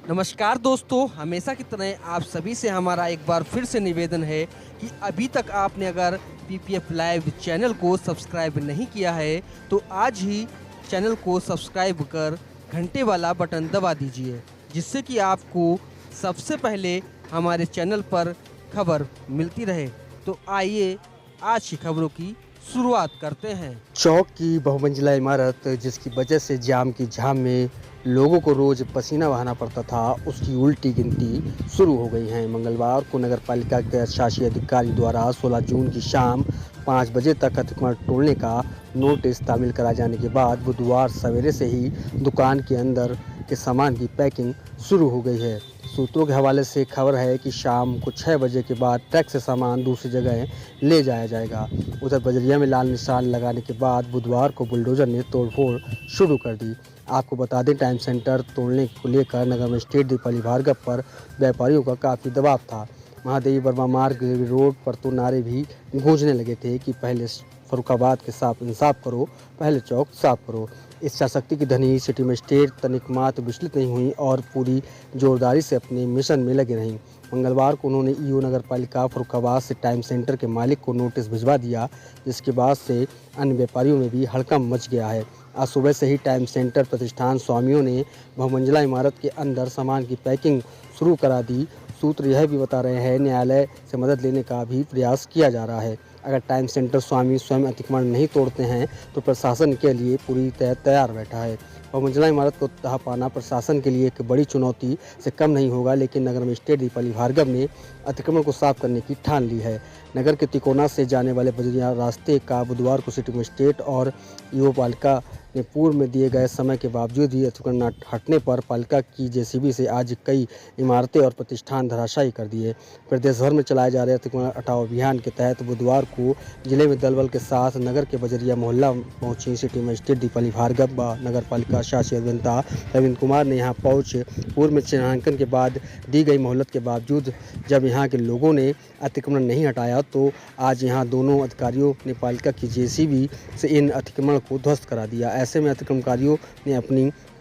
नमस्कार दोस्तों, हमेशा की तरह आप सभी से हमारा एक बार फिर से निवेदन है कि अभी तक आपने अगर पीपीएफ लाइव चैनल को सब्सक्राइब नहीं किया है तो आज ही चैनल को सब्सक्राइब कर घंटे वाला बटन दबा दीजिए, जिससे कि आपको सबसे पहले हमारे चैनल पर खबर मिलती रहे। तो आइए आज की खबरों की शुरुआत करते हैं। चौक की बहुमंजिला इमारत जिसकी वजह से जाम की झाम में लोगों को रोज पसीना बहाना पड़ता था, उसकी उल्टी गिनती शुरू हो गई है। मंगलवार को नगर पालिका के शासी अधिकारी द्वारा 16 जून की शाम 5 बजे तक अतिक्रमण तोड़ने का नोटिस तामील कराए जाने के बाद बुधवार सवेरे से ही दुकान के अंदर के सामान की पैकिंग शुरू हो गई है। सूत्रों के हवाले से खबर है कि शाम को 6 बजे के बाद ट्रक से सामान दूसरी जगह ले जाया जाएगा। उधर बजरिया में लाल निशान लगाने के बाद बुधवार को बुलडोजर ने तोड़फोड़ शुरू कर दी। आपको बता दें, टाइम सेंटर तोड़ने को लेकर नगर मजिस्ट्रेट दीपाली भार्गव पर व्यापारियों का काफ़ी दबाव था। महादेवी वर्मा मार्ग रोड पर तो नारे भी गूंजने लगे थे कि पहले फरुखाबाद के साथ इंसाफ करो, पहले चौक साफ करो। इच्छा शक्ति की धनी सिटी मजिस्ट्रेट तनिक मात्र विचलित नहीं हुई और पूरी जोरदारी से अपने मिशन में लगी रहीं। मंगलवार को उन्होंने ईओ नगर पालिका फरुखाबाद से टाइम सेंटर के मालिक को नोटिस भिजवा दिया, जिसके बाद से अन्य व्यापारियों में भी हड़कंप मच गया है। आज सुबह से ही टाइम सेंटर प्रतिष्ठान स्वामियों ने बहुमंजिला इमारत के अंदर सामान की पैकिंग शुरू करा दी। सूत्र यह भी बता रहे हैं, न्यायालय से मदद लेने का भी प्रयास किया जा रहा है। अगर टाइम सेंटर स्वामी स्वयं अतिक्रमण नहीं तोड़ते हैं तो प्रशासन के लिए पूरी तैयार बैठा है। बहुमंजिला इमारत को तह पाना प्रशासन के लिए एक बड़ी चुनौती से कम नहीं होगा, लेकिन नगर मजिस्ट्रेट दीपाली भार्गव ने अतिक्रमण को साफ करने की ठान ली है। नगर के तिकोना से जाने वाले बजरिया रास्ते का बुधवार को सिटी मजिस्ट्रेट और ईओ पालिका ने पूर्व में दिए गए समय के बावजूद भी अतिक्रमण न हटने पर पालिका की जेसीबी से आज कई इमारतें और प्रतिष्ठान धराशायी कर दिए। प्रदेश भर में चलाए जा रहे अतिक्रमण हटाओ अभियान के तहत बुधवार को जिले में दलबल के साथ नगर के बजरिया मोहल्ला पहुंची सिटी मजिस्ट्रेट दीपाली भार्गव व नगर पालिका शासी अभियंता रविंद्र कुमार ने यहां पहुंच पूर्व में चिन्हांकन के बाद दी गई मोहलत के बावजूद जब यहां के लोगों ने अतिक्रमण नहीं हटाया तो आज यहां दोनों अधिकारियों ने पालिका की जेसीबी से इन अतिक्रमण को ध्वस्त करा दिया। ऐसे में अतिक्रमणकारियों ने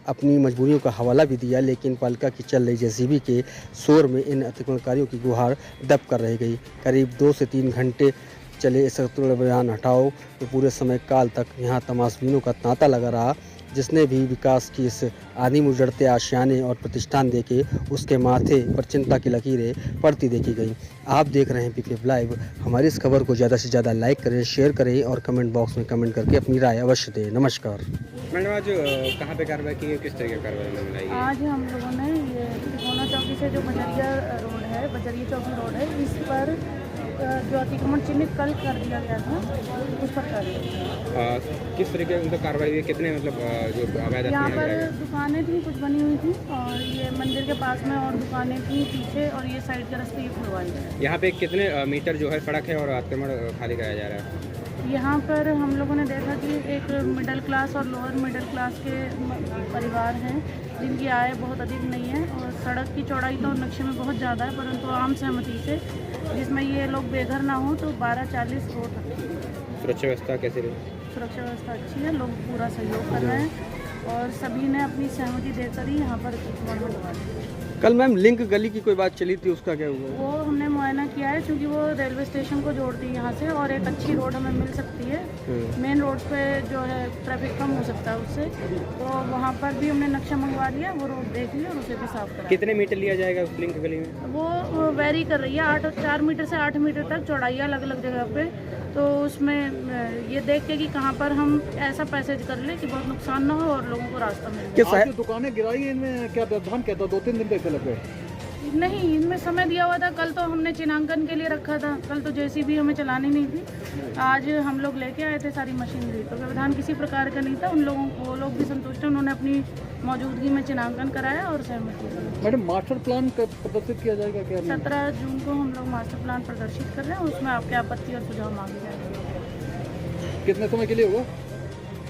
अपनी मजबूरियों का हवाला भी दिया, लेकिन पालिका की चल रही जेसीबी के शोर में इन अतिक्रमणकारियों की गुहार दब कर रह गई। करीब 2 से 3 घंटे चले इस अतिक्रमण अभियान हटाओ तो पूरे समय काल तक यहाँ तमाशबीनों का तांता लगा रहा, जिसने भी विकास की इस आदि उजड़ते आशियाने और प्रतिष्ठान देखे उसके माथे पर चिंता की लकीरें पड़ती देखी गई। आप देख रहे हैं पीपीएफ लाइव। हमारी इस खबर को ज़्यादा से ज़्यादा लाइक करें, शेयर करें और कमेंट बॉक्स में कमेंट करके अपनी राय अवश्य दें। नमस्कार। मैडम, आज कहाँ पे कार्रवाई की है, किस तरह की कार्रवाई में मिलाई है? आज हम लोगों ने ये तिकोना चौकी से जो बजरिया रोड है, बजरिया चौकी रोड है, इस पर जो अतिक्रमण चिन्हित कल कर दिया गया था उस पर कर दिया। किस तरीके की मतलब कार्रवाई हुई, कितने मतलब जो अवैध यहाँ पर दुकानें थी कुछ बनी हुई थी और ये मंदिर के पास में और दुकानें थी पीछे और ये साइड के रास्ते ये खुलवाए गए। यहाँ पे कितने मीटर जो है सड़क है और अतिक्रमण खाली कराया जा रहा है? यहाँ पर हम लोगों ने देखा कि एक मिडिल क्लास और लोअर मिडिल क्लास के परिवार हैं जिनकी आय बहुत अधिक नहीं है और सड़क की चौड़ाई तो नक्शे में बहुत ज़्यादा है, परंतु आम सहमति से जिसमें ये लोग बेघर ना हो तो 1240 हो सकती है। सुरक्षा व्यवस्था कैसी रही? सुरक्षा व्यवस्था अच्छी है, लोग पूरा सहयोग कर रहे हैं और सभी ने अपनी सहमति देकर ही यहाँ पर अतिक्रमण हटवा दिया। कल मैम लिंक गली की कोई बात चली थी, उसका क्या हुआ? वो हमने मुआयना किया है क्योंकि वो रेलवे स्टेशन को जोड़ती है यहाँ से और एक अच्छी रोड हमें मिल सकती है। मेन रोड पे जो है ट्रैफिक कम हो सकता है उससे, तो वहाँ पर भी हमने नक्शा मंगवा लिया, वो रोड देख लिया और उसे भी साफ करा। कितने मीटर लिया जाएगा उस लिंक गली में? वो वेरी कर रही है, 4 मीटर से 8 मीटर तक चौड़ाई है अलग अलग जगह पे, तो उसमें ये देख के कि कहाँ पर हम ऐसा पैसेज कर ले कि बहुत नुकसान ना हो और लोगों को रास्ता मिले। आज जो दुकानें गिराई हैं इनमें क्या व्यवधान कहता, 2-3 दिन कैसे लग गए? नहीं, इनमें समय दिया हुआ था। कल तो हमने चिन्हांकन के लिए रखा था, कल तो जेसीबी हमें चलानी नहीं थी। आज हम लोग लेके आए थे सारी मशीनरी, तो व्यवधान किसी प्रकार का नहीं था। उन लोगों को, वो लोग भी संतुष्ट हैं, उन्होंने अपनी मौजूदगी में चिन्हांकन कराया और सहमति दी। मैडम, मास्टर प्लान कब प्रदर्शित किया जाएगा? क्या 17 जून को हम लोग मास्टर प्लान प्रदर्शित कर रहे हैं, उसमें आपके आपत्ति और सुझाव मांगे जाएंगे। कितने समय के लिए होगा?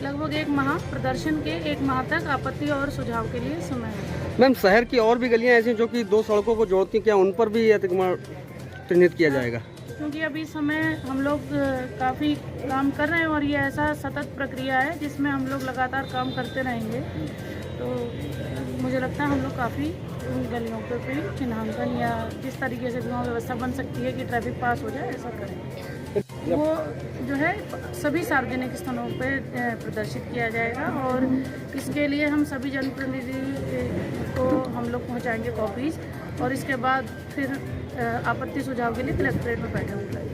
लगभग 1 माह, प्रदर्शन के 1 माह तक आपत्ति और सुझाव के लिए समय है। मैम, शहर की और भी गलियां ऐसी जो कि 2 सड़कों को जोड़ती हैं, क्या उन पर भी अतिक्रमण चिन्हित किया जाएगा? क्योंकि अभी समय हम लोग काफ़ी काम कर रहे हैं और ये ऐसा सतत प्रक्रिया है जिसमें हम लोग लगातार काम करते रहेंगे। तो मुझे लगता है हम लोग काफ़ी उन गलियों पे भी चिन्हांकन या जिस तरीके से भी वहाँ व्यवस्था बन सकती है कि ट्रैफिक पास हो जाए, ऐसा करें। वो जो है सभी सार्वजनिक स्थानों पे प्रदर्शित किया जाएगा और इसके लिए हम सभी जनप्रतिनिधि को हम लोग पहुँचाएँगे कॉपीज़ और इसके बाद फिर आपत्ति सुझाव के लिए कलेक्ट्रेट में बैठे होंगे।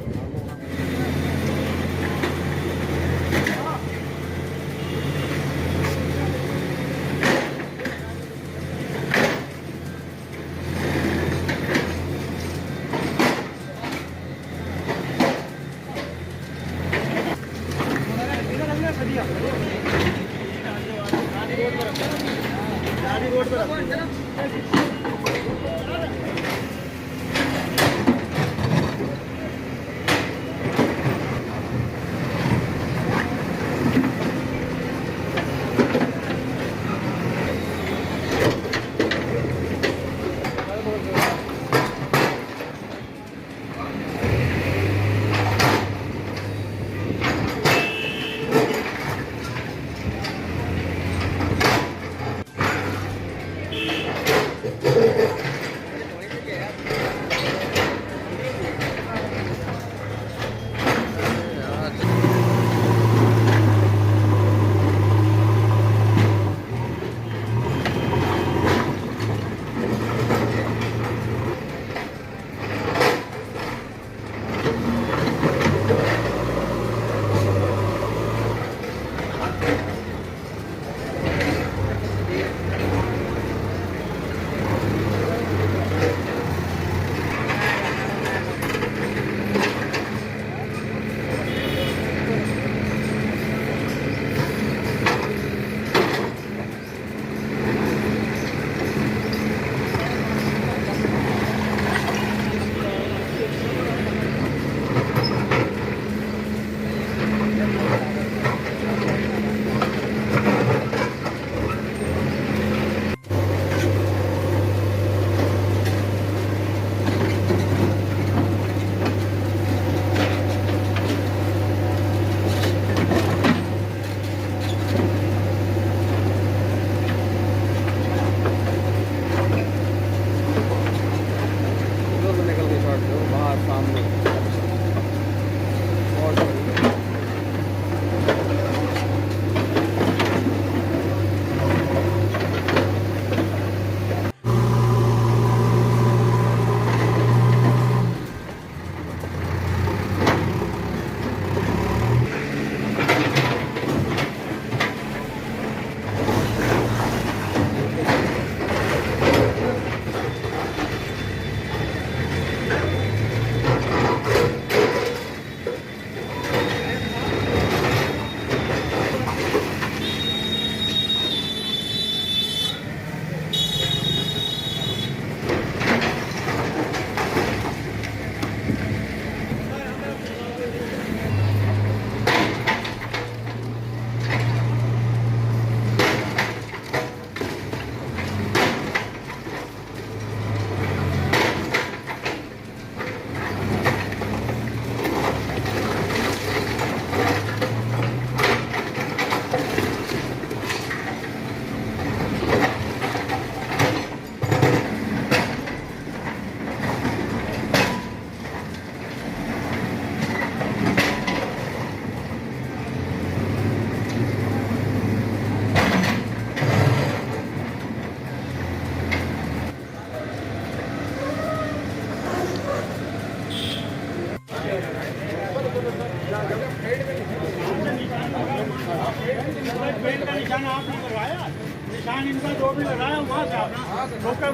निशान इनका जो भी लगाया वहाँ से अपना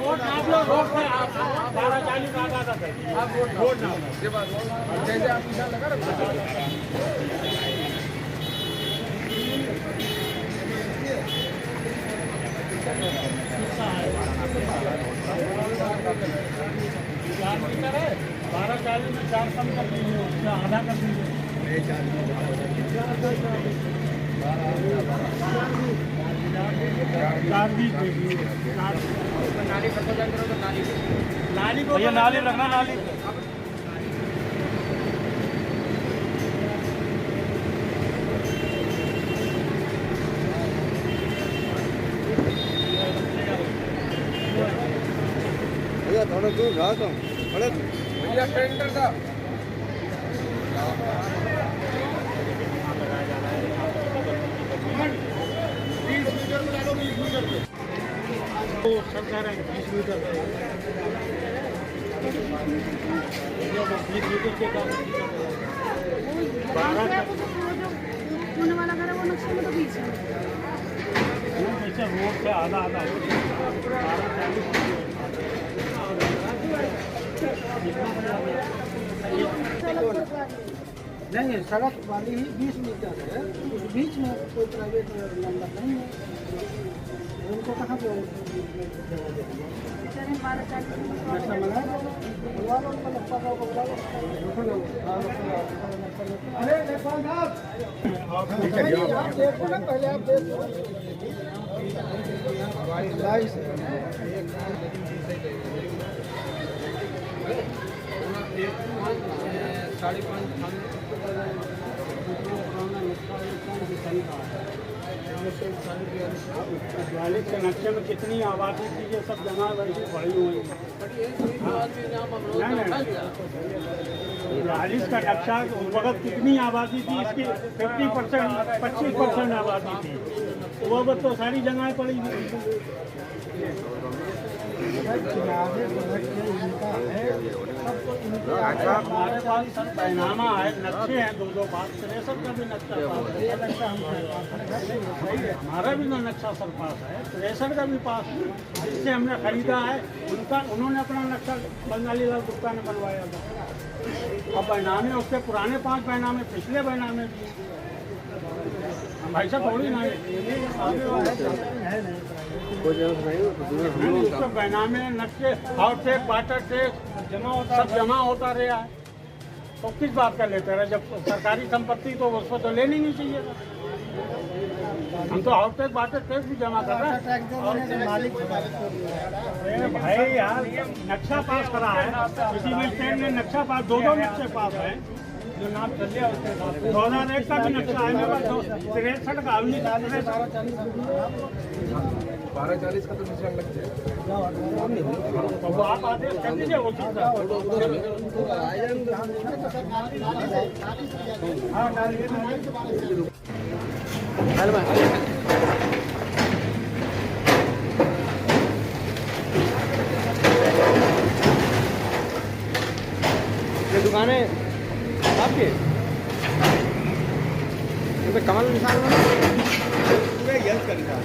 वोट आप लोग रोड पर 12:40 आधा तक है आप वोट ना जैसे आप निशान लगा मीटर है 12:40 में 4 कम कर दीजिए उसका आधा कर दीजिए नाली को नाली रखना नाली भैया टेंडर था होने वाला घर है वो नक्शे में तो बीच में रोड से आधा आधा नहीं सड़क वाली ही 20 मीटर है उस बीच में कोई प्राइवेट नंबर नहीं है उनको कहाँ पे चलें 12-40 अरे नेपाल साहब आप देखो ना पहले आप देखो वालिद के नक्शे में कितनी आबादी थी ये सब जमा वैसी पड़ी हुई है वालिद का नक्शा उस वक्त कितनी आबादी थी इसकी 50% 25% आबादी थी वो वक्त तो सारी जगहें पड़ी हुई हमारे पास सब पैनामा है नक्शे हैं दो बात तिरसठ का भी नक्शा हमारा भी नक्शा सर पास है तिरसठ का भी पास है जिससे हमने खरीदा है उन्होंने अपना नक्शा बंगाली लाल गुप्ता ने बनवाया था अब बैनामे उसके पुराने 5 बैनामे पिछले बैनामे भी भाई साहब थोड़ी ना उसके बैनामे नक्शे हाउस टैक्स वाटर टैक्स सब जमा होता रहा है तो किस बात का लेते रहे जब सरकारी संपत्ति तो उसको तो लेनी नहीं चाहिए था हम तो हाउस टैक्स वाटर टैक्स भी जमा कर रहे हैं भाई यार नक्शा पास करा है किसी भी स्टेट ने नक्शा पास दो नक्शे पास है जो नाम चल रहा है 2001 का भी नक्शा है मेरे पास 63 का अभी 1240 का तो निशान लग जाए वो आप आते कर दीजिए वो चीज़ ये दुकानें आपके कमल निशान पूरे यश का निशान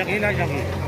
जगीला जगीर